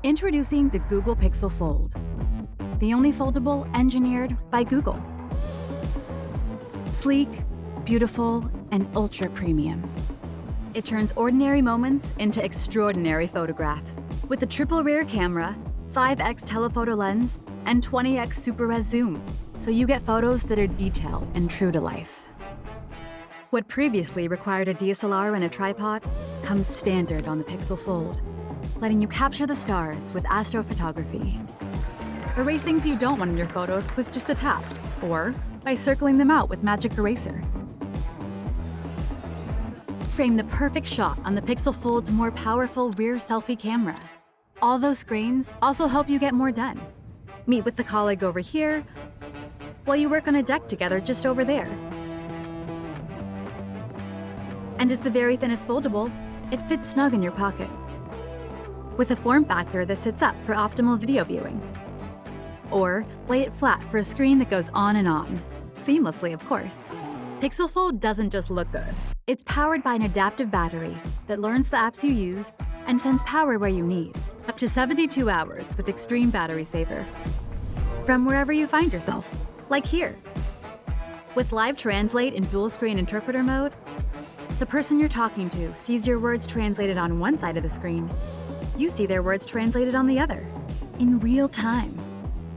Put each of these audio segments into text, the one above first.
Introducing the Google Pixel Fold, the only foldable engineered by Google. Sleek, beautiful, and ultra premium. It turns ordinary moments into extraordinary photographs. With a triple rear camera, 5x telephoto lens, and 20x super res zoom, so you get photos that are detailed and true to life. What previously required a DSLR and a tripod comes standard on the Pixel Fold, letting you capture the stars with astrophotography. Erase things you don't want in your photos with just a tap, or by circling them out with Magic Eraser. Frame the perfect shot on the Pixel Fold's more powerful rear selfie camera. All those screens also help you get more done. Meet with the colleague over here, while you work on a deck together just over there. And as the very thinnest foldable, it fits snug in your pocket, with a form factor that sits up for optimal video viewing. Or lay it flat for a screen that goes on and on, seamlessly of course. Pixel Fold doesn't just look good. It's powered by an adaptive battery that learns the apps you use and sends power where you need, up to 72 hours with extreme battery saver. From wherever you find yourself, like here. With Live Translate in dual screen interpreter mode, the person you're talking to sees your words translated on one side of the screen. You see their words translated on the other, in real time.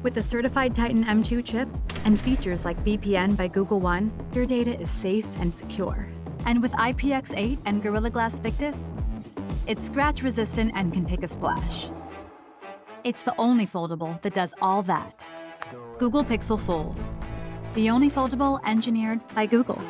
With the certified Titan M2 chip and features like VPN by Google One, your data is safe and secure. And with IPX8 and Gorilla Glass Victus, it's scratch resistant and can take a splash. It's the only foldable that does all that. Google Pixel Fold, the only foldable engineered by Google.